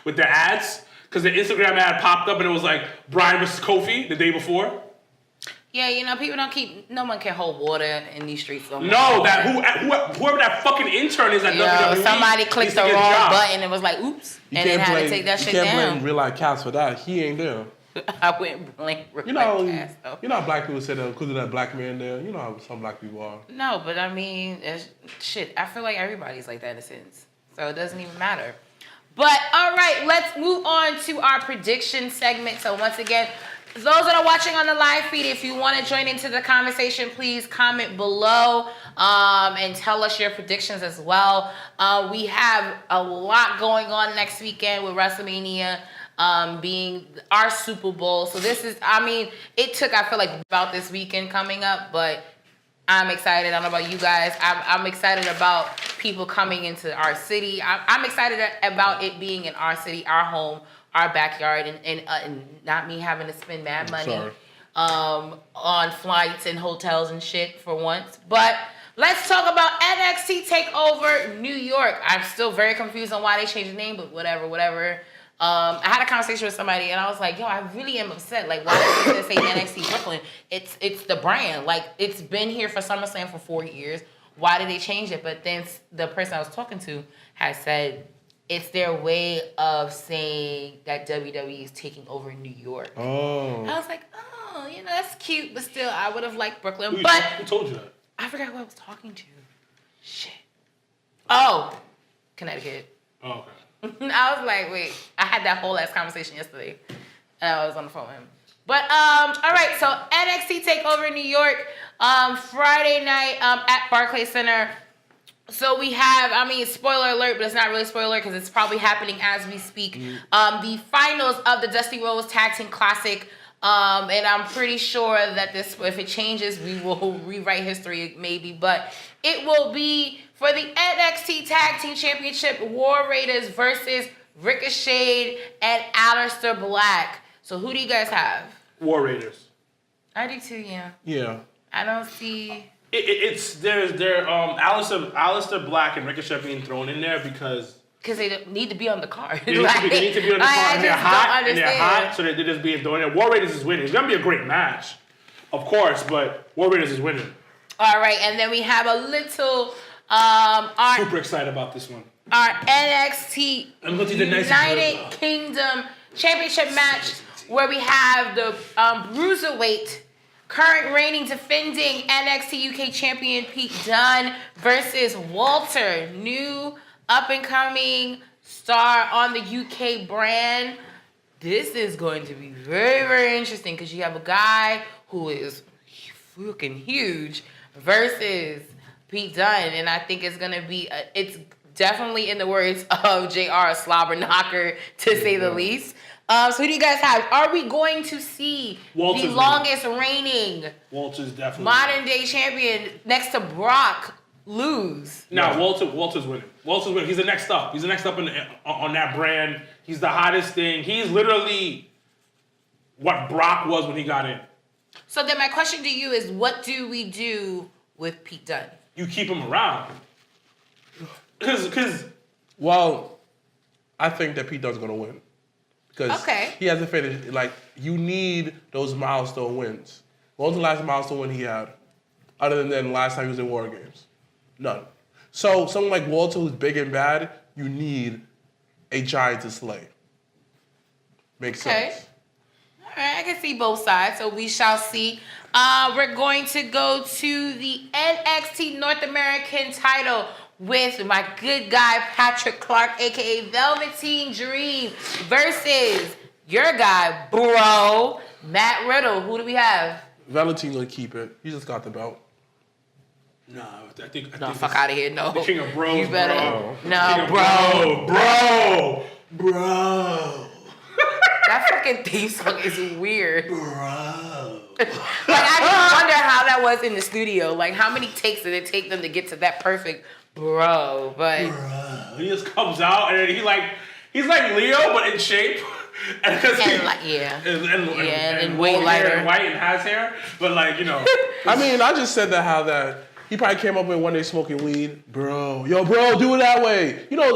with their ads because the Instagram ad popped up and it was like Brian versus Kofi the day before. Yeah, you know, people don't keep. No one can hold water in these streets. No, that whoever that fucking intern is at WWE. Somebody clicked the wrong button and was like, "Oops," and then had to take that shit down. You can't blame Real Life Cass for that. He ain't there. I wouldn't blame Real Life Cass, though. You know how black people say that because of that black man there. You know how some black people are. No, but I mean, shit. I feel like everybody's like that in a sense, so it doesn't even matter. But all right, let's move on to our prediction segment. So once again. Those that are watching on the live feed, if you want to join into the conversation, please comment below and tell us your predictions as well. We have a lot going on next weekend with WrestleMania being our Super Bowl. So this is, I mean, it took, I feel like, about this weekend coming up, but I'm excited. I don't know about you guys. I'm excited about people coming into our city. I'm excited about it being in our city, our home, our backyard, and not me having to spend mad money on flights and hotels and shit for once. But let's talk about NXT TakeOver New York. I'm still very confused on why they changed the name, but whatever. I had a conversation with somebody, and I was like, yo, I really am upset. Like, why did they say NXT Brooklyn? It's the brand. Like, it's been here for SummerSlam for 4 years. Why did they change it? But then the person I was talking to had said, it's their way of saying that WWE is taking over New York. Oh. I was like, oh, you know, that's cute, but still, I would have liked Brooklyn. Who told you that? I forgot who I was talking to. Shit. Oh, Connecticut. Oh, okay. I was like, wait, I had that whole ass conversation yesterday. And I was on the phone with him. But, all right, so NXT TakeOver New York, Friday night at Barclays Center. So we have, I mean, spoiler alert, but it's not really spoiler because it's probably happening as we speak. The finals of the Dusty Rhodes Tag Team Classic. And I'm pretty sure that this, if it changes, we will rewrite history maybe. But it will be for the NXT Tag Team Championship, War Raiders versus Ricochet and Aleister Black. So who do you guys have? War Raiders. I do too, yeah. Yeah. I don't see... There's Aleister Black and Ricochet being thrown in there because they need to be on the card. They need to be on the card, and they're hot, so they're just being thrown in. War Raiders is winning. It's gonna be a great match, of course, but War Raiders is winning. All right, and then we have a little. Super excited about this one. Our NXT United Kingdom Championship match, where we have the Bruiserweight. Current reigning defending NXT UK champion Pete Dunne versus Walter, new up-and-coming star on the UK brand. This is going to be very, very interesting because you have a guy who is fucking huge versus Pete Dunne, and I think it's going to be, it's definitely in the words of JR, a slobber knocker, to say the least. So who do you guys have? Are we going to see the longest reigning Walter's definitely modern day champion next to Brock lose? No, Walter's winning. Walter's winning. He's the next up. He's the next up on that brand. He's the hottest thing. He's literally what Brock was when he got in. So then my question to you is, what do we do with Pete Dunne? You keep him around. Well, I think that Pete Dunne's going to win. Because he hasn't finished. Like, you need those milestone wins. What was the last milestone win he had? Other than last time he was in War Games? None. So, someone like Walter who's big and bad, you need a giant to slay. Makes sense. All right, I can see both sides, so we shall see. We're going to go to the NXT North American title with my good guy, Patrick Clark, a.k.a. Velveteen Dream, versus your guy, bro, Matt Riddle. Who do we have? Velveteen gonna keep it. He just got the belt. No, I think fuck out of here. No. The King of Bros, you better. Bro. No, Bro. That fucking theme song is weird. Bro. Like, I just wonder how that was in the studio. Like, how many takes did it take them to get to that perfect bro? But he just comes out and he's like Leo, but in shape. And way lighter, and white and has hair. But like, you know, I mean, I just said that he probably came up with one day smoking weed, bro. Yo, bro, do it that way. You know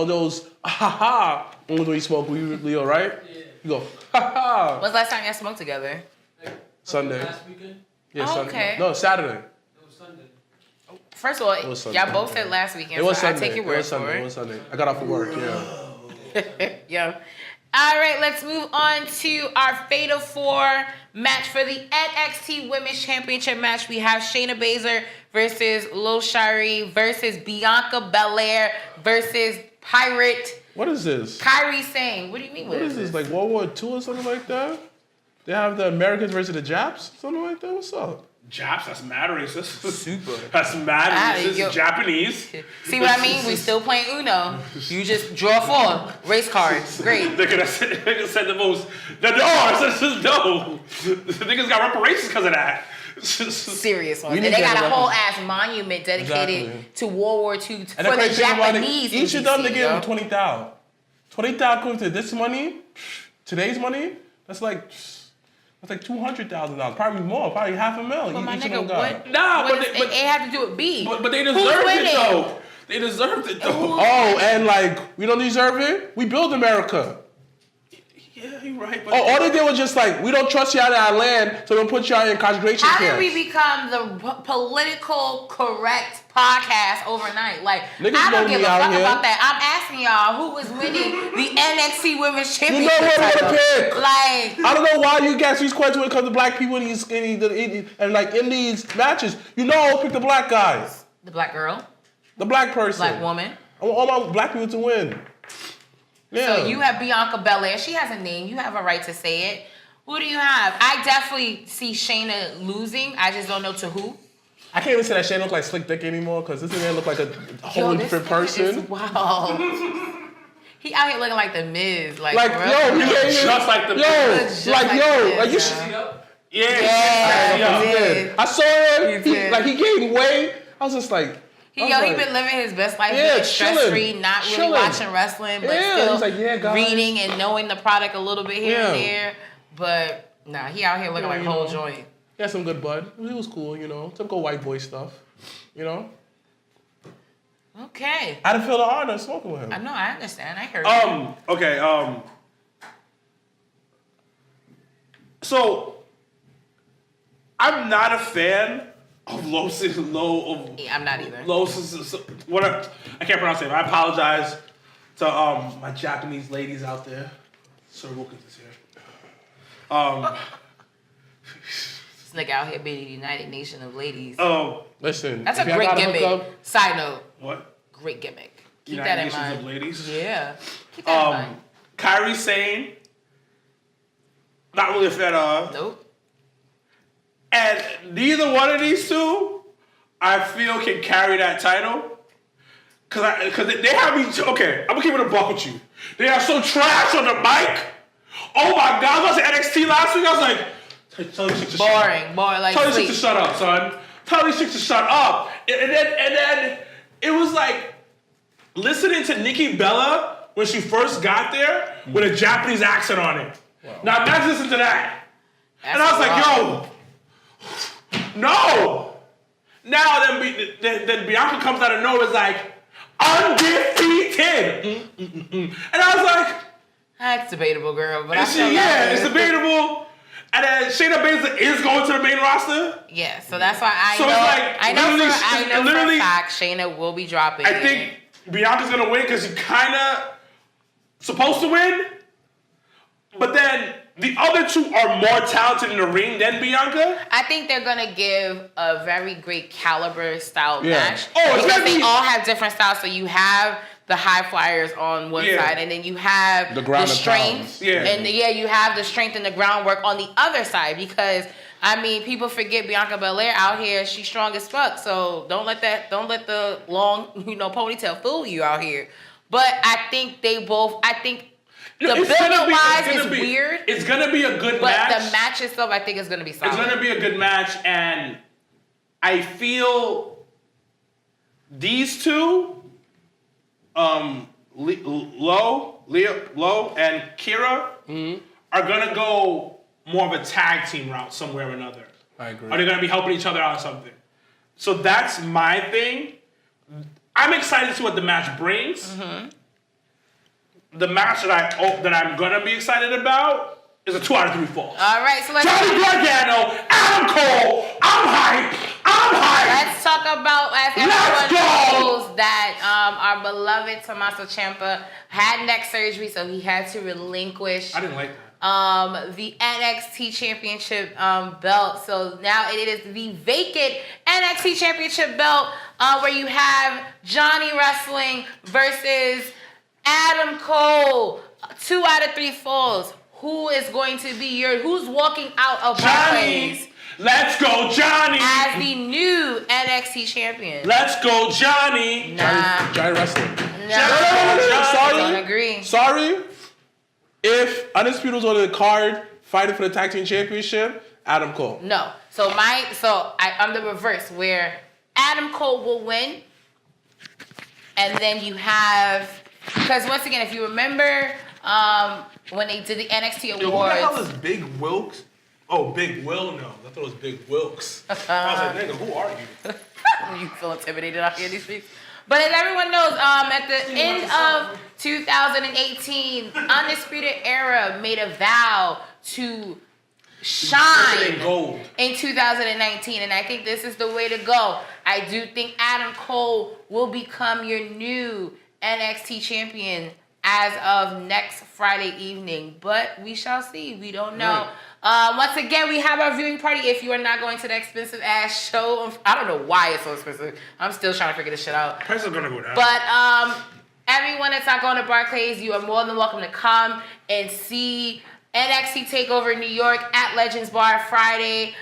those ha. When you smoke weed, Leo, right? Yeah. You go, ha ha. When's the last time y'all smoked together? Like, Sunday. Last weekend? Yeah, Oh, Sunday. okay. No, Saturday. It was Sunday. First of all, was Sunday. y'all both said last weekend, It was so I Sunday. take your It word was for Sunday. it. It was Sunday. I got off of work, yeah. Yo. All right, let's move on to our Fatal 4 match for the NXT Women's Championship match. We have Shayna Baszler versus Lil Shari versus Bianca Belair versus Pirate What is this? Kairi Sane. What do you mean? What is this? Like World War II or something like that? They have the Americans versus the Japs? Something like that? What's up? Japs, that's mad racist. Super. That's mad racist. yo. Japanese. See what I mean? We still playing Uno. You just draw 4 race cards. Great. They're gonna said the most. No. The niggas got reparations because of that. Serious ones. We And need they to got a have whole ass monument dedicated Exactly. to World War II And for the the crazy thing about it, Japanese. each of them, they NBC, give them yo. 20,000. 20,000 comes to this money, today's money, that's like $200,000. Probably more, probably $500,000. But my each of nigga, them got. what? Nah, what but is- they- it have to do with B. But they Who's deserved winning? it though. They deserved it though. Oh, and like, we don't deserve it? We build America. Yeah, you're right. But Oh, all they did was just like, we don't trust you out of our land, so we'll put you out in concentration How camps. did we become the political correct podcast overnight? Like, Niggas I know don't give me a out fuck here. about that. I'm asking y'all who is winning the NXT Women's You Championship know what I'm title. gonna pick. Like, I don't know why you guys these questions when it comes to black people in these matches. You know I'll pick the black guys. the black girl, The black person. black woman. I want all my black people to win. Yeah. So you have Bianca Belair. She has a name. You have a right to say it. Who do you have? I definitely see Shayna losing. I just don't know to who. I can't even say that Shane look like Slick Dick anymore because this man look like a whole this different nigga is person. Wow. He out here looking like the Miz. Like Like, for real, yo, for he real. ain't Just like the- Just like, like yo, this, like you yo. should. See up? yeah, Yeah, yeah. he did. I saw him. He did. He gained weight. I was just like, He been living his best life, Yeah, being stress free, chilling, not really chilling. watching wrestling, but Yeah, still he's like, yeah, guys. reading and knowing the product a little bit here and Yeah. there. But nah, he out here looking Yeah, like a you whole know. joint. he had some good bud. He was cool, typical white boy stuff, Okay. I didn't feel the honor smoking with him. I know, I understand. I heard you. Okay. So I'm not a fan of Yeah, I'm not either. what I can't pronounce it. I apologize to my Japanese ladies out there. Sir Wilkins is here. This nigga out here being the United Nation of Ladies. Listen, That's a if y'all great gotta hook gimmick. up- Side note, What? great gimmick. Keep United that in Nations mind. of Ladies. Yeah. Keep that in mind. Kairi Sane. Not really a fan of. Nope. And neither one of these two, I feel, can carry that title. Cause they have me. Okay, I'm gonna keep it a buck with you. They are so trash on the mic. Oh my God! I was at NXT last week. I was like, tell these chicks to shut up. Boring. Like Tell these chicks to sleep. shut up, son. Tell these chicks to shut up. And then it was like listening to Nikki Bella when she first got there with a Japanese accent on it. Wow. Now imagine listening to that. And I was like, yo, no. Now then Bianca comes out of nowhere, is like, undefeated. And I was like, That's debatable, girl. But I it's feel that. it's debatable. And then Shayna Baszler is going to the main roster. Yeah, so that's why I So know. it's like, I know for literally- a fact Shayna will be dropping. I think Bianca's gonna win because she's kind of supposed to win. But then the other two are more talented in the ring than Bianca. I think they're gonna give a very great caliber style Yeah. match. Oh, it's because gonna they be- all have different styles. So you have the high flyers on one Yeah. side, and then you have The ground and strength. pounds. Yeah. And you have the strength and the groundwork on the other side. Because I mean, people forget Bianca Belair out here. She's strong as fuck. So don't let the long ponytail fool you out here. But I think they both. I think. The It's gonna build be- wise it's is gonna be- weird, It's gonna be a good but match. the match itself, I think, is gonna be solid. It's gonna be a good match, and I feel these two, Lo and Kira, are gonna go more of a tag team route somewhere or another. I agree. Are they gonna be helping each other out or something? So that's my thing. I'm excited to see what the match brings. the match that I'm gonna be excited about is a 2 out of 3 falls. All right, so let's Johnny Gargano, Adam Cole. I'm hyped. Let's talk about, as everyone knows, that our beloved Tommaso Ciampa had neck surgery, so he had to relinquish. I didn't like that. The NXT Championship belt. So now it is the vacant NXT Championship belt, where you have Johnny Wrestling versus Adam Cole. 2 out of 3 falls. Who is going to be who's walking out of Barclays? Let's go, Johnny! As the new NXT champion. Let's go, Johnny! Nah. Johnny Wrestling. No. Sorry. Don't agree. Sorry. If Undisputed was on the card fighting for the tag team championship, Adam Cole. No. I'm the reverse, where Adam Cole will win, and then you have, because once again, if you remember, when they did the NXT Awards. Yo, who the hell is Big Wilkes? Oh, Big Will knows. I thought it was Big Wilkes. I was like, nigga, who are you? You feel intimidated out here in these streets. But as everyone knows, at the end of 2018, Undisputed Era made a vow to shine in 2019, and I think this is the way to go. I do think Adam Cole will become your new NXT champion as of next Friday evening, but we shall see. We don't know. Right. Once again, we have our viewing party. If you are not going to the expensive ass show, I don't know why it's so expensive. I'm still trying to figure this shit out. Prices are gonna go down. But everyone that's not going to Barclays, you are more than welcome to come and see NXT TakeOver New York at Legends Bar Friday,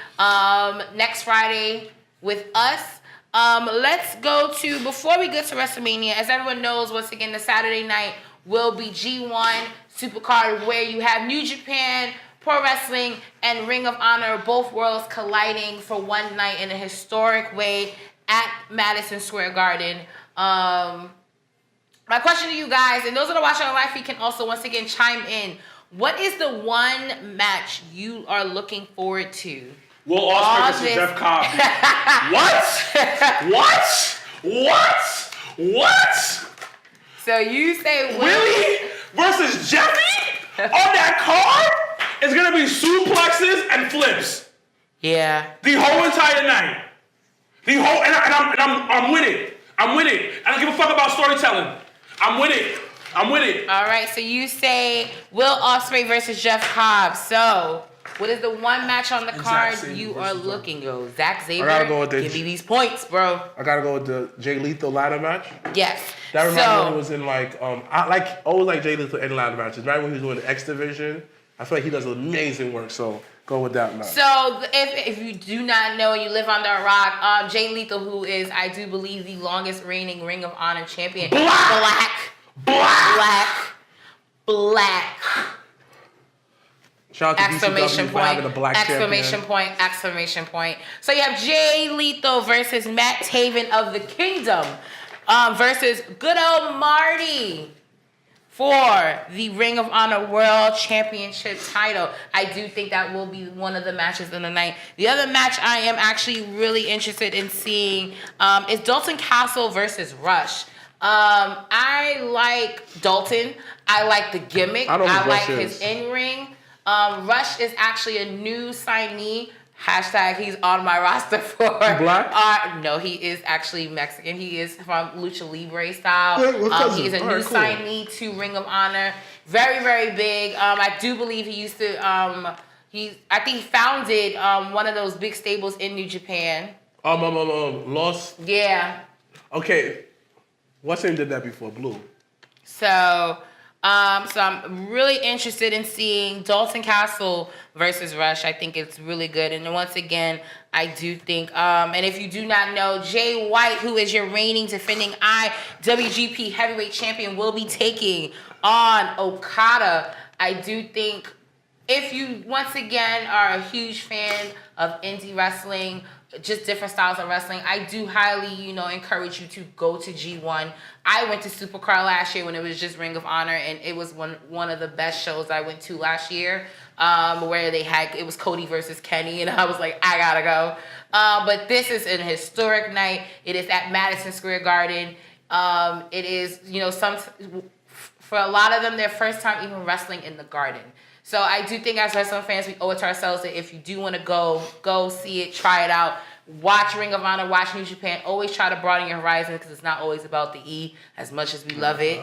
next Friday with us. Let's go to, before we get to WrestleMania, as everyone knows, once again, the Saturday night will be G1 Supercard, where you have New Japan, Pro Wrestling, and Ring of Honor, both worlds colliding for one night in a historic way at Madison Square Garden. My question to you guys, and those that are watching on live feed can also once again chime in. What is the one match you are looking forward to? Will Ospreay versus Jeff Cobb. What? So you say Willie versus Jeffy on that card is gonna be suplexes and flips. Yeah. The whole entire night. I'm with it. I don't give a fuck about storytelling. I'm with it. All right. So you say Will Ospreay versus Jeff Cobb. So what is the one match on the card you are looking for? Zack Sabre. I gotta go with give me these points, bro. I gotta go with the Jay Lethal ladder match. Yes. That reminds me when he was in I always like Jay Lethal in ladder matches. Right when he was doing the X Division, I feel like he does amazing work. So go with that match. So if you do not know, you live under a rock. Jay Lethal, who is, I do believe, the longest reigning Ring of Honor champion. Black. Shout out to exclamation DCW point, for having a black exclamation point. So you have Jay Lethal versus Matt Taven of the Kingdom versus good old Marty for the Ring of Honor World Championship title. I do think that will be one of the matches in the night. The other match I am actually really interested in seeing is Dalton Castle versus Rush. I like Dalton. I like the gimmick. I like his in-ring. Rush is actually a new signee. # he's on my roster for. Black? No, he is actually Mexican. He is from Lucha Libre style. He's a new signee to Ring of Honor. Very, very big. I do believe he used to. I think he founded one of those big stables in New Japan. Lost. Yeah. Okay. What's name did that before? Blue. So I'm really interested in seeing Dalton Castle versus Rush. I think it's really good. And once again, I do think, and if you do not know, Jay White, who is your reigning defending IWGP Heavyweight Champion, will be taking on Okada. I do think if you, once again, are a huge fan of indie wrestling, just different styles of wrestling, I do highly, encourage you to go to G1. I went to Supercard last year when it was just Ring of Honor, and it was one of the best shows I went to last year, where it was Cody versus Kenny, and I was like, I gotta go. But this is an historic night. It is at Madison Square Garden. It is, For a lot of them, their first time even wrestling in the Garden. So I do think as wrestling fans, we owe it to ourselves that if you do want to go see it, try it out. Watch Ring of Honor, watch New Japan. Always try to broaden your horizon because it's not always about the E as much as we love it.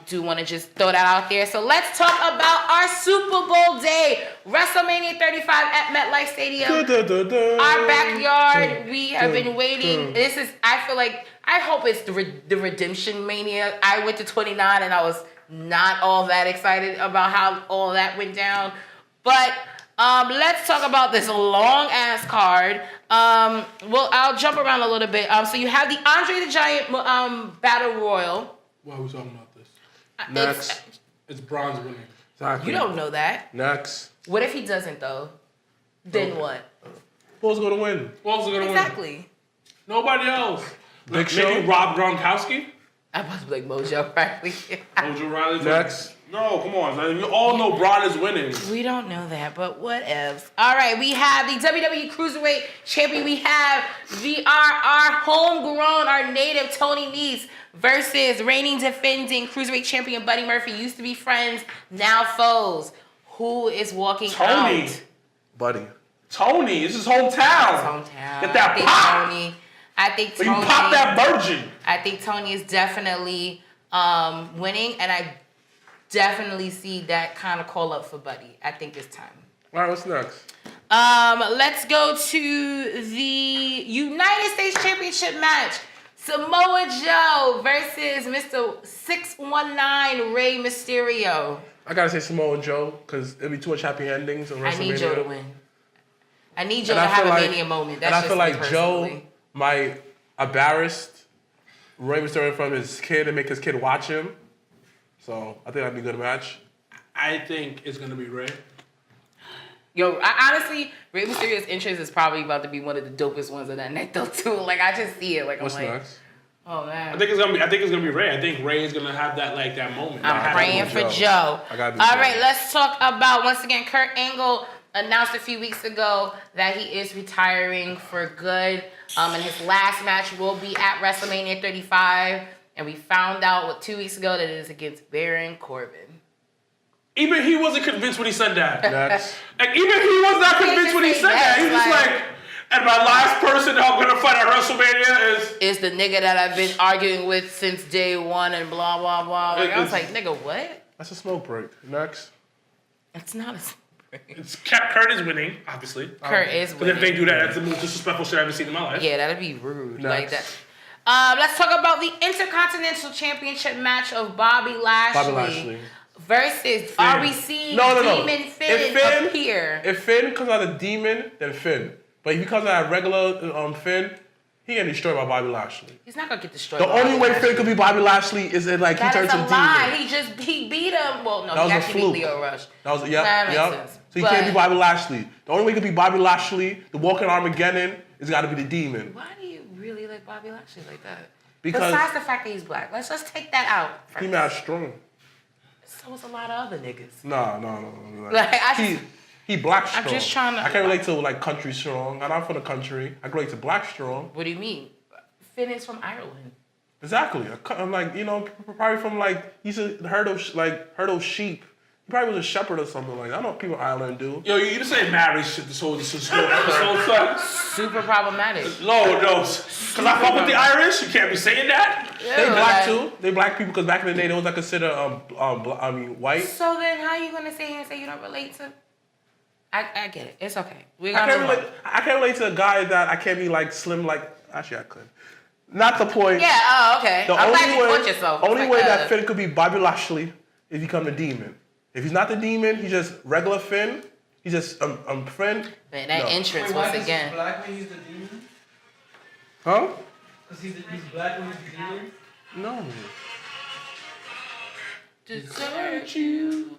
Do want to just throw that out there. So let's talk about our Super Bowl day. WrestleMania 35 at MetLife Stadium. Our backyard. We have been waiting. This is, I hope it's the Redemption Mania. I went to 29 and I was not all that excited about how all that went down. But let's talk about this long ass card. I'll jump around a little bit. So you have the Andre the Giant Battle Royal. Why are we talking about this? Next. It's Braun's winning. Exactly. You don't know that. Next. What if he doesn't though? Then what? Who's gonna win? Who else is gonna win? Exactly. Nobody else. Big Show? Maybe Rob Gronkowski? I was like Mojo Riley. Mojo Riley's Next. No, come on, man. You all know Braun is winning. We don't know that, but whatevs. All right, we have the WWE Cruiserweight Champion. We have our homegrown, our native Tony Nese versus reigning defending Cruiserweight Champion Buddy Murphy. Used to be friends, now foes. Who is walking out? Buddy. Tony, it's his hometown. Hometown. Get that pop. I think Tony. But you pop that virgin. I think Tony is definitely winning, and I definitely see that kind of call up for Buddy. I think it's time. All right, what's next? Let's go to the United States Championship match. Samoa Joe versus Mr. 619 Rey Mysterio. I gotta say Samoa Joe because it'll be too much happy endings on WrestleMania. I need Joe to win. I need Joe to have a Mania moment. That's and I just feel like personally. Joe might embarrass Rey Mysterio in front of his kid and make his kid watch him. So I think that'd be a good match. I think it's gonna be Rey. Yo, honestly, Rey Mysterio's entrance is probably about to be one of the dopest ones of that night though too. Like I just see it. Like What's I'm like, next? oh man. I think it's gonna be Rey. I think Rey is gonna have that moment. I'm praying for Joe. I gotta do All Joe. right, let's talk about once again. Kurt Angle announced a few weeks ago that he is retiring for good. And his last match will be at WrestleMania 35. And we found out 2 weeks ago that it is against Baron Corbin. Even he wasn't convinced when he said that. Next. Like, even he was not convinced when he said that. He was just like, and my last person that I'm gonna fight at WrestleMania is the nigga that I've been arguing with since day one and blah blah blah. Like, I was like, nigga, what? That's a smoke break. Next. It's not a smoke break. It's Kurt is winning, obviously. Kurt is winning. Because if they do that, that's the most disrespectful shit I've ever seen in my life. Yeah, that'd be rude. Next. Like that. Let's talk about the Intercontinental Championship match of Bobby Lashley. Versus, Finn. Are we seeing Demon Finn appear? If Finn comes out of Demon, then Finn. But if he comes out of regular Finn, he getting destroyed by Bobby Lashley. He's not gonna get destroyed. The only way Finn could be Bobby Lashley is if like he turns to Demon. He beat him. Well, no, that he was actually beat Leo Rush. That was That makes sense. So he can't be Bobby Lashley. The only way he could be Bobby Lashley, the Walking Armageddon, is got to be the Demon. Why do you really like Bobby Lashley like that? Because besides the fact that he's black, let's just take that out. First. He mad strong. So is a lot of other niggas. No. Like, he black strong. I'm just trying to. I can't relate to like country strong. I'm not from the country. I can relate to black strong. What do you mean? Finn is from Ireland. Exactly. I'm like, probably from like he's a herd of sheep. He probably was a shepherd or something like that. I know what people in Ireland do. Yo, you just say married shit this whole episode, son. Super problematic. No. Because I fuck with the Irish, you can't be saying that. Yeah, they black too. They black people because back in the day they was like considered white. So then how are you gonna sit here and say you don't relate to? I get it. It's okay. I can't relate to a guy that I can't be like slim like. Actually, I could. Not the point. Yeah. Oh, okay. I'm glad you put yourself. Only way that Finn could be Bobby Lashley is become the Demon. If he's not the Demon, he's just regular Finn. He's just Finn. Man, that entrance once again. Black when he's the Demon? Huh? Because he's black when he's the Demon? No. Desert you.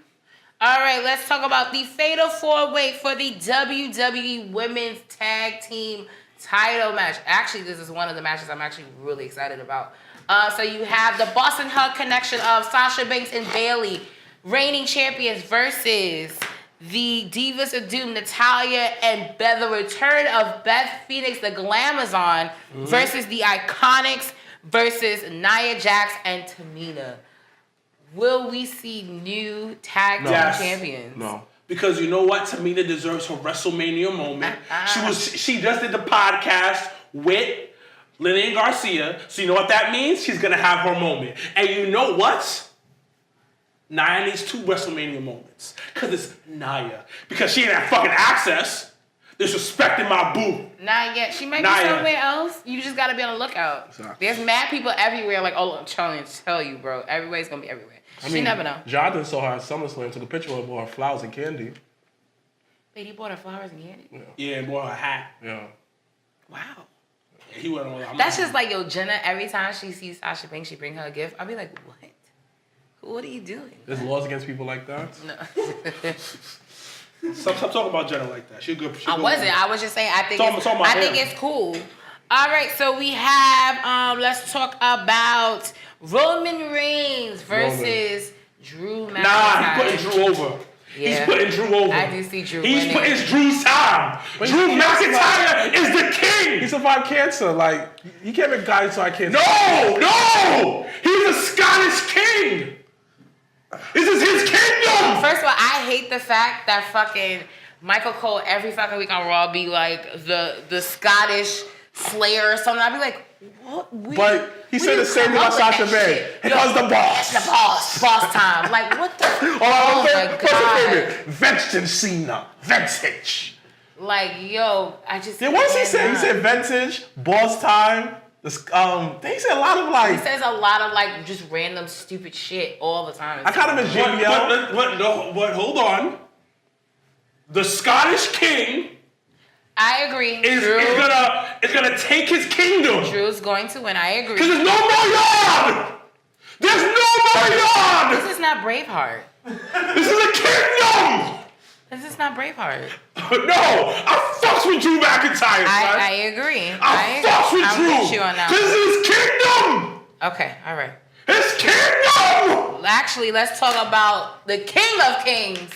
All right, let's talk about the Fatal 4-Way for the WWE Women's Tag Team title match. Actually, this is one of the matches I'm actually really excited about. So you have the Boston Hug connection of Sasha Banks and Bayley, reigning champions, versus the Divas of Doom, Natalya and Beth. The return of Beth Phoenix, the Glamazon, versus the Iconics versus Nia Jax and Tamina. will we see new tag team champions? No. Because you know what? Tamina deserves her WrestleMania moment. She just did the podcast with Lillian Garcia. So you know what that means? She's going to have her moment. And you know what? Nia needs 2 WrestleMania moments. Because it's Nia. Because she ain't had fucking access. Disrespecting my boo. Not yet. She might be somewhere else. You just got to be on the lookout. Exactly. There's mad people everywhere. Like, oh, I'm trying to tell you, bro. Everybody's going to be everywhere. You never know. Jonathan saw her at SummerSlam, took a picture of her, bought her flowers and candy. Wait, he bought her flowers and candy? Yeah, and bought her a hat. Yeah. Wow. Yeah, he went on that. That's just like, yo, Jenna, every time she sees Sasha Banks, she bring her a gift. I'll be like, what? What are you doing? There's laws against people like that? No. Stop talking about Jenna like that. She's good. I wasn't. I was just saying, I think it's cool. All right, so we have, let's talk about Roman Reigns versus Drew McIntyre. Nah, he putting Drew over. Yeah. He's putting Drew over. I do see Drew He's putting Drew's time. Drew McIntyre is the king. He survived cancer. Like, you can't make guys survive cancer. No! He's a Scottish king. This is his kingdom. First of all, I hate the fact that fucking Michael Cole every fucking week on Raw be like the Scottish Slayer or something. I'd be like, what? But he said the same thing about Sasha Banks. Because the boss. The boss time. Like, what the? Oh my God. Vintage Cena. Vintage. Like, yo, I just. Yeah, what does he say? He said vintage, boss time. He said a lot of like. He says a lot of like just random stupid shit all the time. I kind of miss JBL. But hold on. The Scottish king. I agree. Is gonna take his kingdom. Drew's going to win. I agree. Because there's no more yard. There's no more yard. This is not Braveheart. This is a kingdom. This is not Braveheart. No, I fucks with Drew McIntyre. I agree. I fucks with Drew. I'm with you on that. This is his kingdom. Okay, all right. His kingdom. Actually, let's talk about the King of Kings.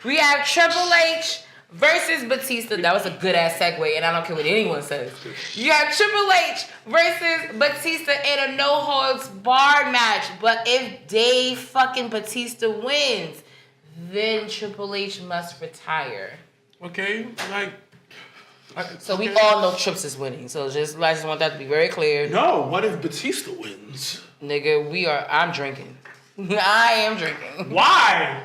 We have Triple H versus Batista. That was a good ass segue, and I don't care what anyone says. You have Triple H versus Batista in a no holds barred match. But if Dave fucking Batista wins, then Triple H must retire. Okay, So we all know Trips is winning. So I just want that to be very clear. No, what if Batista wins? Nigga, I'm drinking. I am drinking. Why?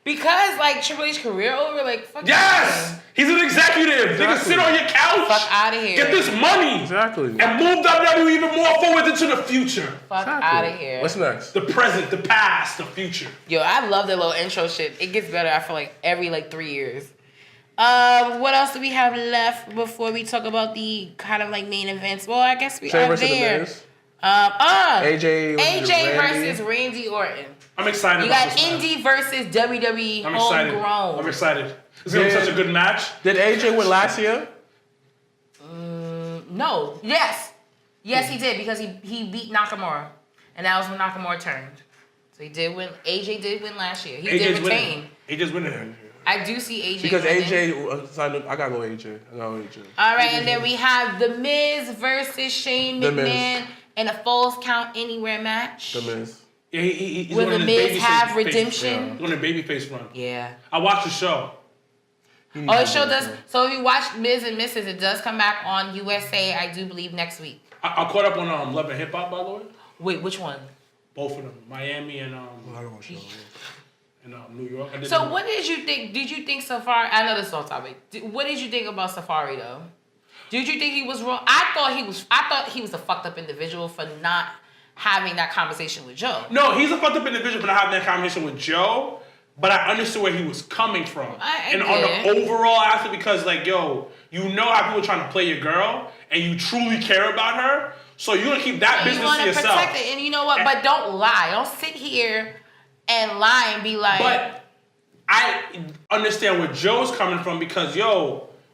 Because, like, Triple H's career over, like, fuck. Yes! He's an executive. Exactly. Nigga, sit on your couch. Fuck out of here. Get this money. Exactly. And move WWE even more forward into the future. Fuck out of here. What's next? The present, the past, the future. Yo, I love that little intro shit. It gets better, I feel like, every, 3 years. What else do we have left before we talk about the kind of, main events? Well, I guess we are there. AJ versus Randy Orton. I'm excited. You got Indy versus WWE homegrown. I'm excited. It's gonna be such a good match. Did AJ win last year? No. Yes, he did because he beat Nakamura, and that was when Nakamura turned. So he did win. AJ did win last year. He did retain. AJ's winning. I do see AJ because winning. AJ signed up. I gotta go AJ. All right, and then we have The Miz versus Shane McMahon in a Falls Count Anywhere match. The Miz. Yeah, he's will The Miz have redemption? He's on a babyface run. Yeah. I watched the show. The show does. So if you watch Miz and Mrs., it does come back on USA, I do believe, next week. I caught up on Love and Hip Hop, by the way. Wait, which one? Both of them. Miami and New York. So what did you think? Did you think Safari? I know this is off topic. What did you think about Safari though? Did you think he was wrong? I thought he was a fucked up individual for not having that conversation with Joe. No, he's a fucked up individual for not having that conversation with Joe. But I understood where he was coming from. And on the overall aspect, because you know how people are trying to play your girl, and you truly care about her, so you're gonna keep that business to yourself. You want to protect it, and you know what? But don't lie. Don't sit here and lie and be like. But I understand where Joe's coming from because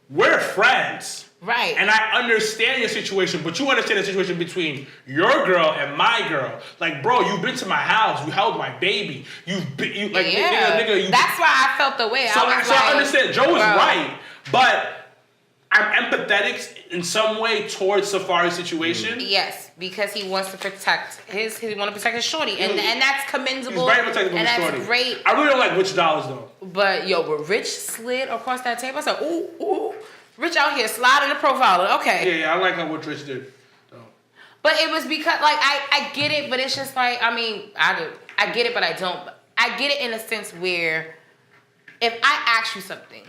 we're friends. Right. And I understand your situation, but you understand the situation between your girl and my girl. Like, bro, you've been to my house. You held my baby. Nigga, that's why I felt the way. So I understand. Joe is right, but I'm empathetic in some way towards Safari's situation. Yes, because he wants to protect he want to protect his shorty, and that's commendable. He's very protective of his shorty. That's great. I really don't like Rich Dollars though. But when Rich slid across that table, I said, ooh, Rich out here sliding the profiler. Okay. Yeah, I like how what Rich did. So. But it was because like I get it, but it's just like I mean I get it, but I don't. I get it in a sense where if I ask you something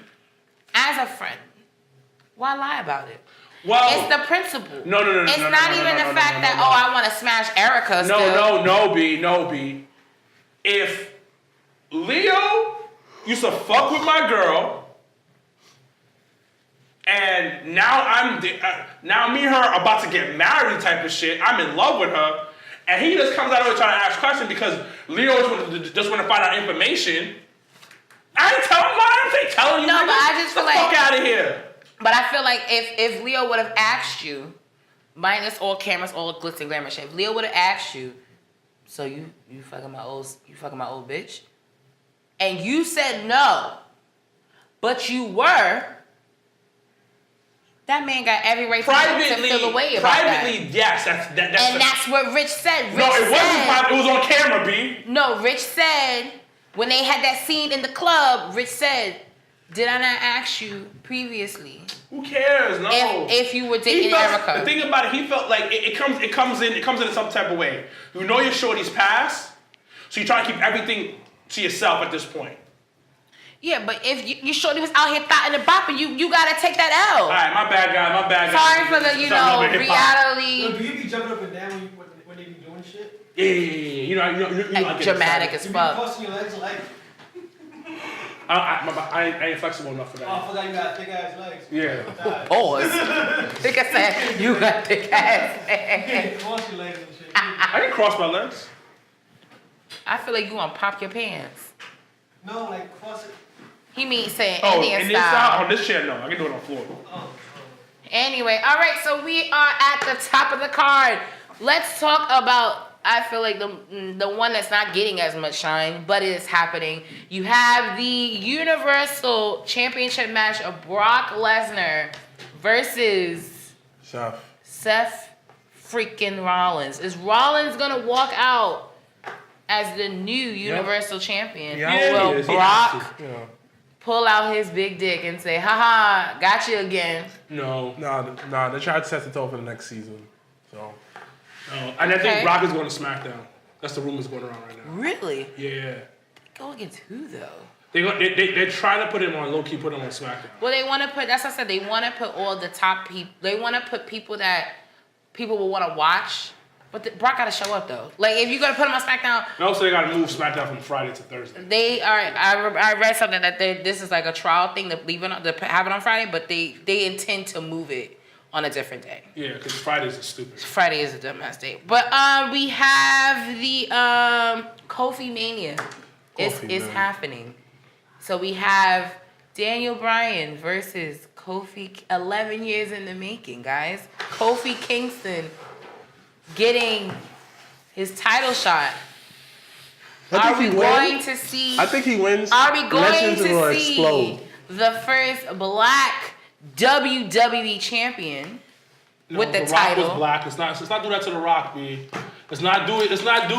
as a friend, why lie about it? Well, it's the principle. No. It's not even the fact that I want to smash Erica. No, B. If Leo used to fuck with my girl, and now now me and her are about to get married, type of shit. I'm in love with her, and he just comes out of it trying to ask questions because Leo just want to find out information. I ain't telling you. No, but I just feel like fuck out of here. But I feel like if Leo would have asked you, minus all cameras, all glitz and glamour shit, if Leo would have asked you, so you fucking my old bitch, and you said no, but you were, that man got every right to feel away about that. Privately, yes, that's what Rich said. No, it wasn't private. It was on camera, B. No, Rich said when they had that scene in the club, Rich said, "Did I not ask you previously? Who cares? No. If you were dating Erica." The thing about it, he felt like it comes in some type of way. You know your shorty's past, so you try to keep everything to yourself at this point. Yeah, but if you shorty was out here thotting and bopping, you gotta take that L. All right, my bad guy. Sorry for the reality. Look, do you be jumping up and down when they be doing shit? Yeah. You know, like dramatic as fuck. You be crossing your legs like. I ain't flexible enough for that. Oh, I forgot you got thick ass legs. Yeah. Pause. Think I said you got thick ass. Cross your legs and shit. I didn't cross my legs. I feel like you gonna pop your pants. No, like cross it. He means saying Indian style. On this chair, no. I can do it on the floor. Anyway, all right. So we are at the top of the card. Let's talk about. I feel like the one that's not getting as much shine, but it is happening. You have the Universal Championship match of Brock Lesnar versus Seth freaking Rollins. Is Rollins gonna walk out as the new Universal Champion? Will Brock pull out his big dick and say, "Haha, got you again"? No. They tried to set the tone for the next season. So. And I think Brock is going to SmackDown. That's the rumors going around right now. Really? Yeah. Go against who though? They're trying to put him on low-key, put him on SmackDown. Well, they want to put. That's what I said. They want to put all the top people. They want to put people that people will want to watch. But Brock got to show up though. Like if you're gonna put him on SmackDown. And also, they got to move SmackDown from Friday to Thursday. They are. I read something that this is like a trial thing to have it on Friday, but they intend to move it on a different day. Yeah, because Fridays are stupid. Friday is a dumbass day. But we have the Kofimania. It's happening. So we have Daniel Bryan versus Kofi. 11 years in the making, guys. Kofi Kingston getting his title shot. Are we going to see? I think he wins. Are we going to see explode. the first black WWE champion with the title? Rock was black. Let's not do that to The Rock, B. Let's not do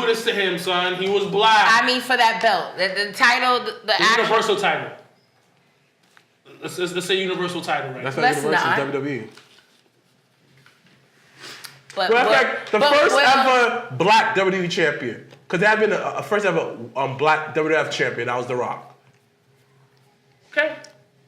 this to him, son. He was black. I mean, for that belt, the title, the universal title. Let's say universal title, right? That's not universal. WWE. But the first ever black WWE champion, because there had been a first ever black WWF champion. That was The Rock. Okay.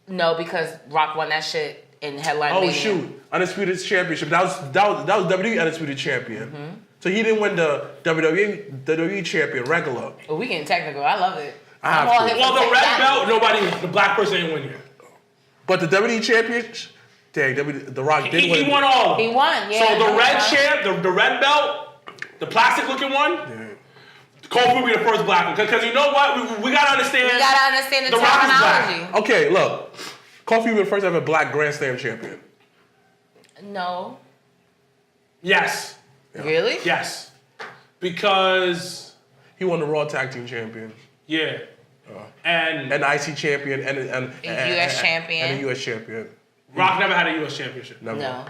No, because Rock won that shit in headline. Oh shoot! Undisputed Championship. That was WWE Undisputed Champion. Mm-hmm. So he didn't win the WWE Champion regular. Well, we getting technical. I love it. Well, the red belt, the black person ain't win yet. But the WWE Champion, dang, The Rock did win. He won all. He won. Yeah. So the red champ, the red belt, the plastic looking one. Yeah. Kofi will be the first black one, because you know what? We gotta understand. We gotta understand the terminology. Okay, look. Kofi will be the first ever black Grand Slam champion. No. Yes. Yeah. Really? Yes. Because he won the Raw Tag Team Champion. Yeah. And the IC champion and US champion. And the US champion. Rock never had a U.S. championship. Never. No.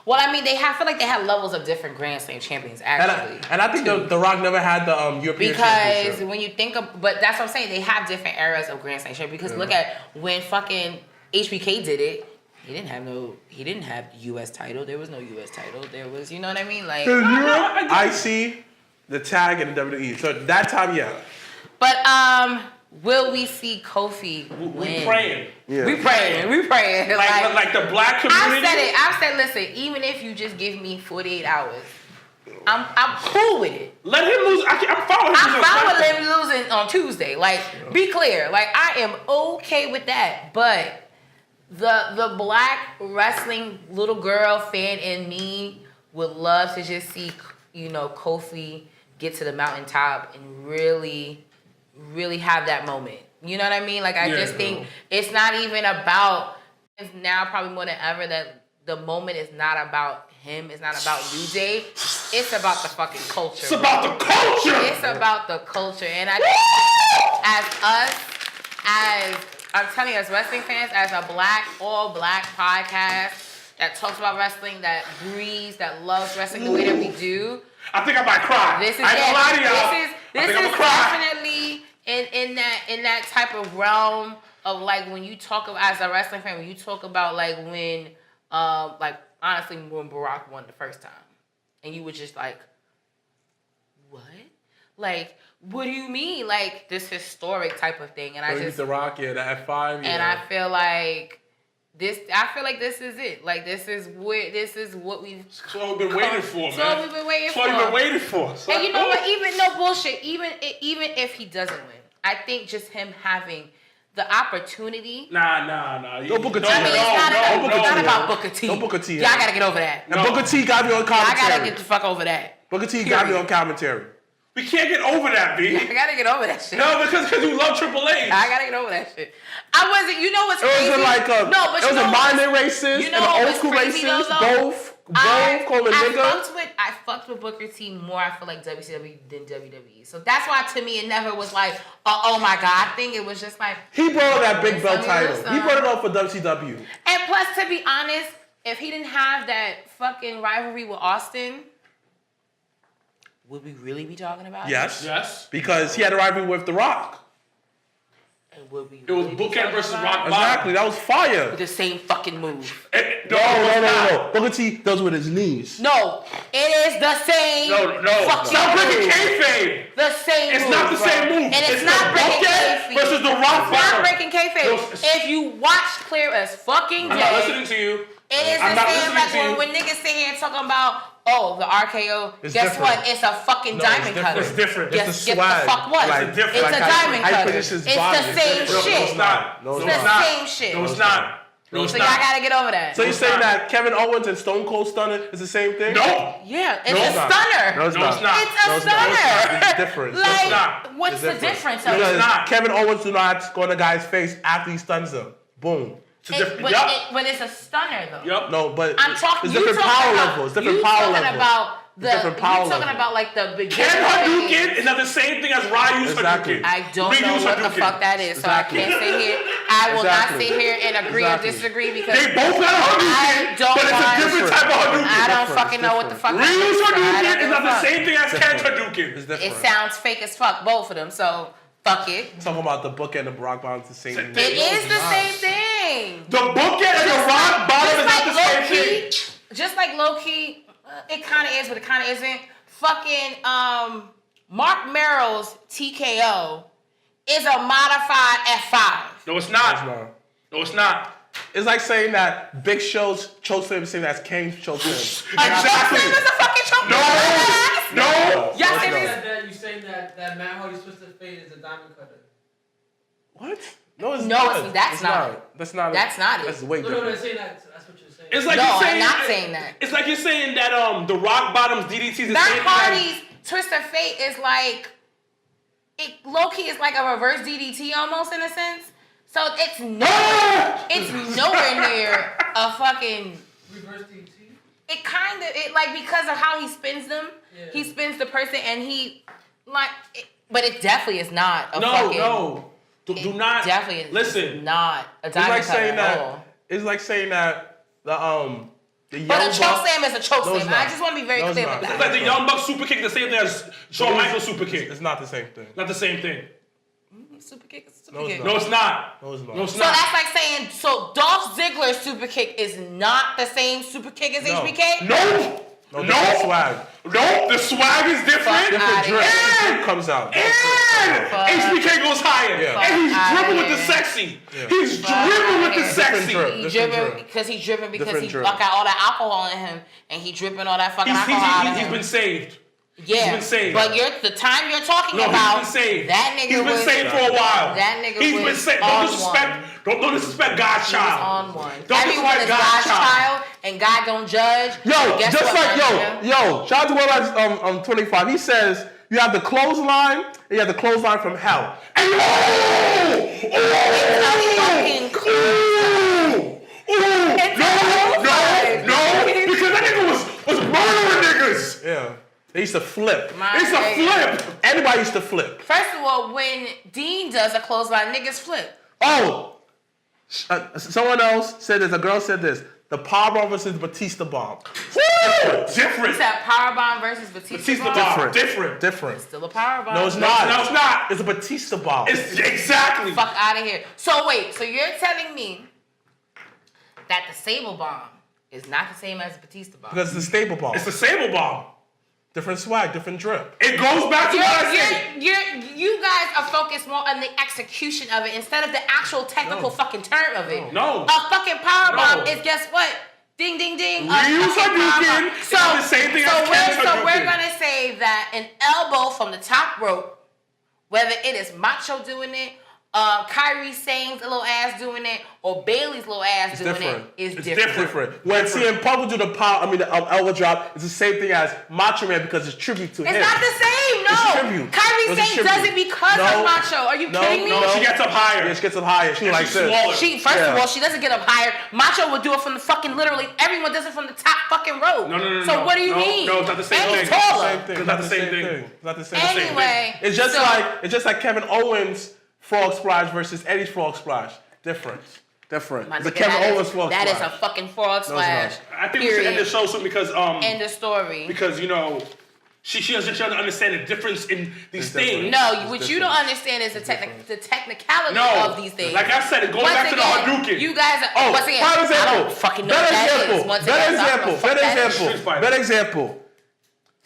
Well, I mean, I feel like they had levels of different Grand Slam champions, actually. And I think the Rock never had the European championship. Because when you think of, but that's what I'm saying, they have different eras of Grand Slam champions. Because look at when fucking HBK did it, he didn't have U.S. title. There was no U.S. title. There was, you know what I mean? Like, IC, the tag, and the WWE. So that time, yeah. But will we see Kofi win? We praying. Yeah. We praying. Like the black community. I've said, listen, even if you just give me 48 hours, I'm cool with it. Let him lose. I'm fine with him. I'm fine with him losing on Tuesday. Like, be clear. Like, I am okay with that. But the black wrestling little girl fan in me would love to just see, Kofi get to the mountaintop and really, really have that moment. You know what I mean? Like, I just think it's not even about, it's now probably more than ever that the moment is not about him. It's not about New Day. It's about the fucking culture. It's about the culture. It's about the culture. And I think I'm telling you, as wrestling fans, as a all black podcast that talks about wrestling, that breathes, that loves wrestling the way that we do. I think I might cry. This is definitely in that type of realm of like when you talk about, as a wrestling fan, when you talk about like when honestly when Barack won the first time, and you were just like, what? Like, what do you mean? Like this historic type of thing, and I just the Rock, the F5, and I feel like this. I feel like this is it. Like this is what we've. That's what we've been waiting for, man. That's what we've been waiting for. That's what we've been waiting for. And you know what? Even no bullshit. Even if he doesn't win, I think just him having the opportunity. Nah. No Booker T. I mean, it's not about Booker T. No Booker T. Yeah, I gotta get over that. And Booker T got me on commentary. I gotta get the fuck over that. Booker T got me on commentary. We can't get over that, B. I gotta get over that shit. No, because you love Triple H. I gotta get over that shit. I wasn't. You know what's crazy? It was like no, but it was a minor racist and old school racist. Both call him a nigga. I fucked with Booker T more. I feel like WCW than WWE. So that's why to me it never was like oh my god thing. It was just like he brought that big belt title. He brought it up for WCW. And plus, to be honest, if he didn't have that fucking rivalry with Austin, would we really be talking about it? Yes. Because he had a rivalry with The Rock. And would we it was Bookend versus Rock. Exactly, that was fire. With the same fucking move. No. Booker T does with his knees. No, it is the same. No. It's not breaking kayfabe. The same it's move. Not the same move. And it's not breaking kayfabe. Versus The Rock. It's not breaking kayfabe. If you watch clear as fucking day. I'm not listening to you. It is the same like when niggas sit here talking about the RKO. Guess different. What? It's a fucking diamond cutter. It's different. Guess the fuck what? It's a diamond cutter. It's the same shit. It's not. It's the same shit. No, it's not. No, it's so not. y'all gotta get over that. So you're saying that Kevin Owens and Stone Cold Stunner is the same thing? No. Yeah, it's a stunner. No, it's not. It's a stunner. It's different. Like, what's the difference? Because Kevin Owens do not go in the guy's face after he stuns him. Boom. But it's a stunner though. Yep. No, but it's different power levels. Different power levels. You're talking about like the beginning. Ken Hadouken is not the same thing as Ryu's Hadouken. I don't know what the fuck that is, so I can't sit here. I will not sit here and agree or disagree because they both got a Hadouken, but it's a different type of Hadouken. I don't fucking know what the fuck. Ryu's Hadouken is not the same thing as Ken's Hadouken. It sounds fake as fuck, both of them. So fuck it. Talking about the book and the Barack Bottom is the same thing. It is the same thing. The bookend and the Rock Bottom is not the same thing. Just like low key. It kind of is, but it kind of isn't. Fucking Mark Merrill's TKO is a modified F5. No, it's not. No, it's not. It's like saying that Big Show's chokeslam is the same as Kane's chokeslam. Exactly. Chokeslam is a fucking chokeslam. No. Yes, it is. You saying that Matt Hardy's twisted fate is a diamond cutter? What? No, it's No, not. that's not it. That's not it. That's not it. That's way different. No, saying that. That's what you're saying. It's like No, you're saying, I'm not saying that. It's like you're saying that the Rock Bottom's DDT is the Matt same Hardy's Twist of Fate is like, it low key is like a reverse DDT almost in a sense. So it's nowhere near a fucking Reverse DDT? It kind of, like because of how he spins them, he spins the person and he, like, but it definitely is not a fucking. No. Do not definitely is listen. Not a It's diamond like cutter saying at all. It's like saying that the young But a choke buck. slam is a choke No, it's slam. I not. just want to be very No, it's clear not. with It's that. like the Young Buck super kick, the same thing as Shawn Michaels super kick. It's not the same thing. Not the same thing. Super kick is super No, it's kick. not. No, it's not. No, it's not. No, it's So not. that's like saying, so Dolph Ziggler's super kick is not the same super kick as No. HBK? Nope. No, Nope. different swag. Nope. The swag is different. Different outta drip. here. Drip comes out. And Fuck. HBK goes higher. Yeah. And he's Fuck dripping outta with the here. sexy. Yeah. He's Fuck dripping with outta the here. sexy. Different He drip. dripping because he dripping because Different he drip. got all that alcohol in him and he dripping all that fucking alcohol out of He's him. been saved. Yeah, He's been saved. but the time you're talking No, about, he's been saved. that nigga He's been was saved for a while. That nigga He's was been saved. on Don't disrespect. Don't disrespect God's He was child. on one. Don't Everyone is disrespect God's child, and God don't judge. Yo, Guess just what, like my nigga? yo, shout out to World 25. He says you have the clothesline and you have the clothesline from hell. And fucking No, because that nigga was murdering niggas. Yeah. They used to flip. It's a flip. Everybody used to flip. First of all, when Dean does a clothesline, niggas flip. Oh, someone else said this. A girl said this. The powerbomb versus Batista bomb. Different. It's that powerbomb versus Batista Batista bomb. bomb. Different. Different. Still a powerbomb. No, it's not. No, it's not. It's a Batista bomb. It's exactly. Fuck out of here. So wait, so you're telling me that the Sable bomb is not the same as the Batista bomb? Because it's a staple bomb. It's the Sable bomb. Different swag, different drip. It goes back to what I said. You guys are focused more on the execution of it instead of the actual technical fucking term of it. No. A fucking powerbomb No. is, guess what? Ding, ding, ding. Ryu a fucking Hadouken powerbomb. is the same thing as Ken So we're Hadouken. going to say that an elbow from the top rope, whether it is Macho doing it, Kyrie Sane's little ass doing it, or Bailey's little ass doing different. it, is It's different. Different. When CM Punk would do the elbow drop, it's the same thing as Macho Man because it's tribute to him. It's not the same, no. It's a tribute. Kyrie It was a Sane tribute. does it because No. of Macho. Are you kidding me? No, she gets up higher. Yeah, she gets up higher. She like she's this. smaller. First of Yeah. all, she doesn't get up higher. Macho would do it from the fucking literally. Everyone does it from the top fucking rope. No. So what do you No, mean? no, it's not the same and thing. he's taller. Same thing. It's not the same thing. It's not the same Anyway, thing. It's just so- like Kevin Owens frog splash versus Eddie's frog splash. Different. My The nigga, Kevin that Owens is- frog that splash. is a fucking frog it's splash. I think we should end the show soon because End of story. because you know she doesn't understand the difference in these It's things. different. No, It's what you don't understand is the technicality No, of these things. like I said, it goes Once back to the again, Hadouken. You guys are, Oh, once again, prime I example. don't fucking know what that is. Once Better again, I don't know example. what the fuck Better that is. example. Street Fighter. Better example.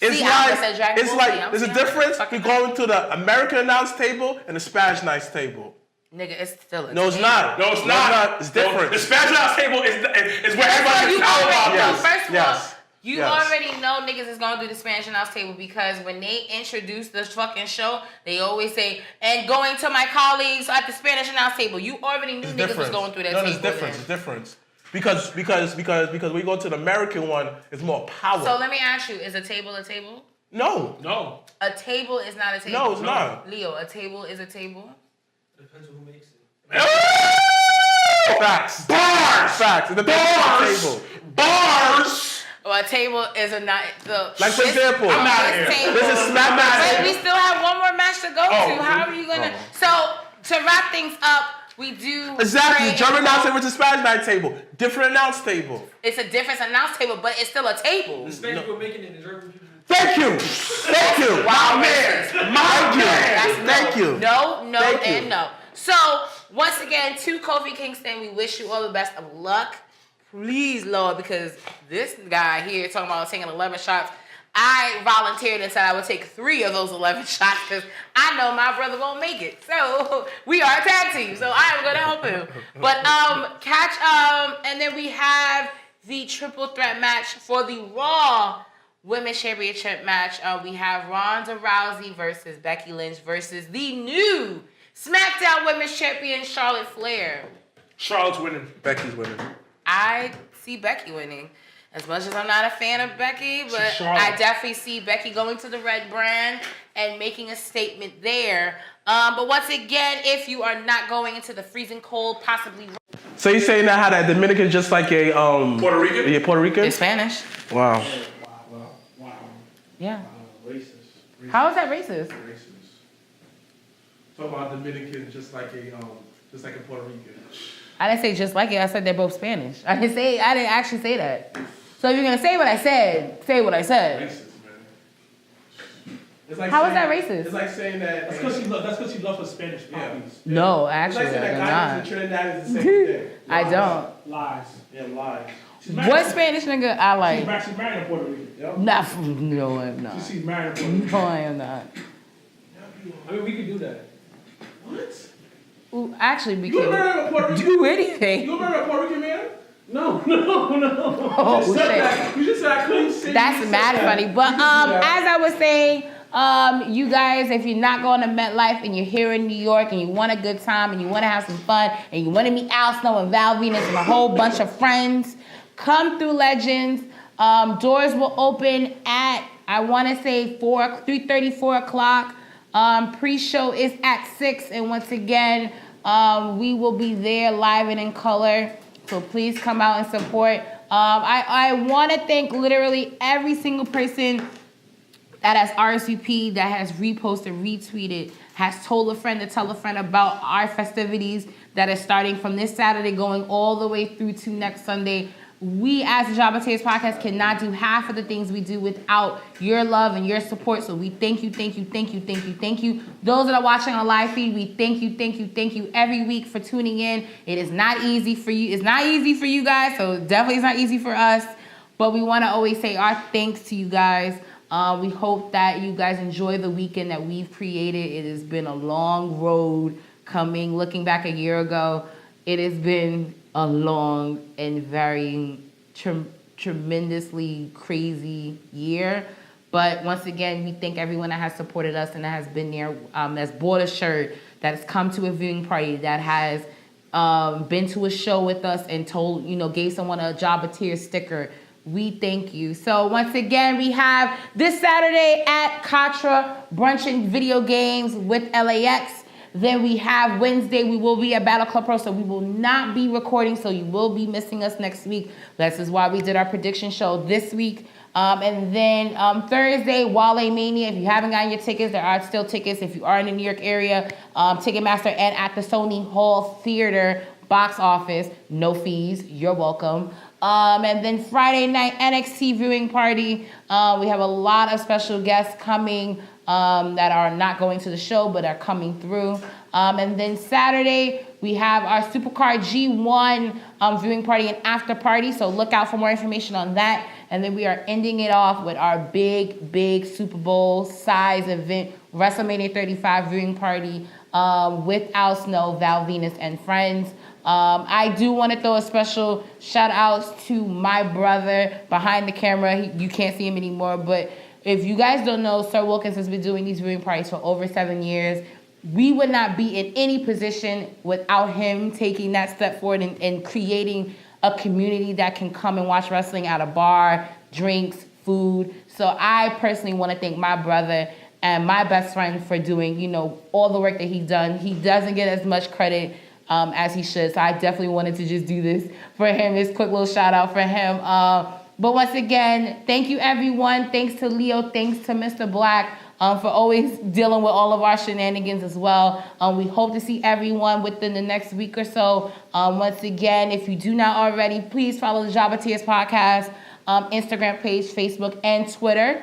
It's See, I said Dragon it's Ball like Z. I'm there's a seeing difference fucking- between going to the American announce table and the Spanish announce table. Nigga, it's still a No, it's table. not. No, it's not. It's different. The Spanish House table is where everybody So is you out already know. Yes, First of all, yes, you yes. already know niggas is gonna do the Spanish announce table because when they introduce this fucking show, they always say, "And going to my colleagues at the Spanish announce table." You already knew It's niggas different. was going through that No, table. it's different. then. It's different. Because when you go to the American one, it's more power. So let me ask you: is a table a table? No. No. A table is not a table. No, it's not. Leo, a table is a table. Depends on who makes it. Facts. Bars. Facts. It depends on the table. Bars. Or a table is a not the. Like, for this- example, I'm outta this here. table- This is SmackDown. Wait, we still have one more match to go Oh, to. How are you gonna? oh. So to wrap things up, we do. Exactly. pray German and announce vote. table versus Spanish announce table. Different announce table. It's a different announce table, but it's still a table. The Spanish people making it, the German people. Thank you. Thank you. Wow, man. racist. My man. That's no. Thank you. No, no, Thank you. and no. So once again, to Kofi Kingston, we wish you all the best of luck. Please, Lord, because this guy here talking about taking 11 shots. I volunteered and said I would take 3 of those 11 shots because I know my brother won't make it. So we are a tag team. So I am gonna help him. But and then we have the triple threat match for the Raw Women's Championship match. We have Ronda Rousey versus Becky Lynch versus the new SmackDown Women's Champion Charlotte Flair. Charlotte's winning. Becky's winning. I see Becky winning. As much as I'm not a fan of Becky, but Charlotte. I definitely see Becky going to the red brand and making a statement there. But once again, if you are not going into the freezing cold, possibly So you're saying that how that Dominican is just like a Puerto Rican? Yeah, Puerto Rican. in Spanish. Wow. Yeah. Racist. How is that racist? Racist. talk about Dominicans just like a Puerto Rican. I didn't say just like it. I said they're both Spanish. I didn't actually say that. So if you're gonna say what I said, say what I said. Racist, man. It's like How is that racist? It's like saying that. That's because you love her Spanish puppies. Yeah. No, It's actually, like saying that I'm Guyanese and not. Trinidad is the same thing. I don't. Lies. Yeah, lies. What Spanish nigga I like? She's married in Puerto Rican. Yep. No, I'm not. She's married in Puerto Rican. No, I am not. I mean, we could do that. What? Ooh, actually, we You can married a Puerto Rican? do anything. You married a Puerto Rican man? No. Oh, You said shit. that. You just said I couldn't say. That's mad funny. But as I was saying, you guys, if you're not going to MetLife and you're here in New York and you want a good time and you want to have some fun and you want to meet Al Snow and Val Venus and a whole bunch of friends, come through Legends. Doors will open at, I want to say 3:30, 4 o'clock. Pre-show is at 6. And once again, we will be there live and in color. So please come out and support. I want to thank literally every single person that has RSVP, that has reposted, retweeted, has told a friend to tell a friend about our festivities that is starting from this Saturday going all the way through to next Sunday. We as the Job Tears Podcast cannot do half of the things we do without your love and your support. So we thank you. Those that are watching on live feed, we thank you every week for tuning in. It is not easy for you. It's not easy for you guys, so definitely it's not easy for us. But we want to always say our thanks to you guys. We hope that you guys enjoy the weekend that we've created. It has been a long road coming. Looking back a year ago, it has been a long and very tremendously crazy year. But once again, we thank everyone that has supported us and that has been there, that's bought a shirt, that has come to a viewing party, that has been to a show with us and told, gave someone a Job of Tears sticker. We thank you. So once again, we have this Saturday at Katra, Brunch and Video Games with LAX. Then we have Wednesday, we will be at Battle Club Pro, so we will not be recording, so you will be missing us next week. This is why we did our prediction show this week. And then Thursday, Wale Mania. If you haven't gotten your tickets, there are still tickets. If you are in the New York area, Ticketmaster and at the Sony Hall Theater box office, no fees, you're welcome. And then Friday night, NXT viewing party. We have a lot of special guests coming that are not going to the show but are coming through. And then Saturday, we have our Supercar G1 viewing party and after party. So look out for more information on that. And then we are ending it off with our big Super Bowl size event, WrestleMania 35 viewing party with Al Snow, Val Venus, and friends. I do want to throw a special shout out to my brother behind the camera. You can't see him anymore, but if you guys don't know, Sir Wilkins has been doing these viewing parties for over 7 years. We would not be in any position without him taking that step forward and creating a community that can come and watch wrestling at a bar, drinks, food. So I personally want to thank my brother and my best friend for doing, all the work that he's done. He doesn't get as much credit as he should. So I definitely wanted to just do this for him, this quick little shout out for him. But once again, thank you everyone. Thanks to Leo, thanks to Mr. Black for always dealing with all of our shenanigans as well. We hope to see everyone within the next week or so. Once again, if you do not already, please follow the Job of Tears Podcast, Instagram page, Facebook, and Twitter.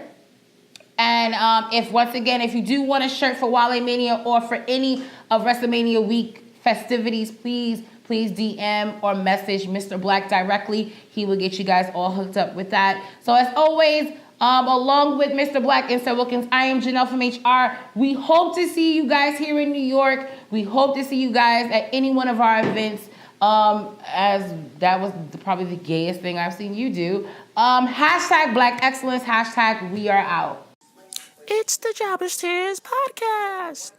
And if you do want a shirt for Wale Mania or for any of WrestleMania week festivities, please DM or message Mr. Black directly. He will get you guys all hooked up with that. So as always, along with Mr. Black and Sir Wilkins, I am Janelle from HR. We hope to see you guys here in New York. We hope to see you guys at any one of our events. As that was probably the gayest thing I've seen you do. Hashtag Black Excellence, hashtag we are out. It's the Jobbers Tears Podcast.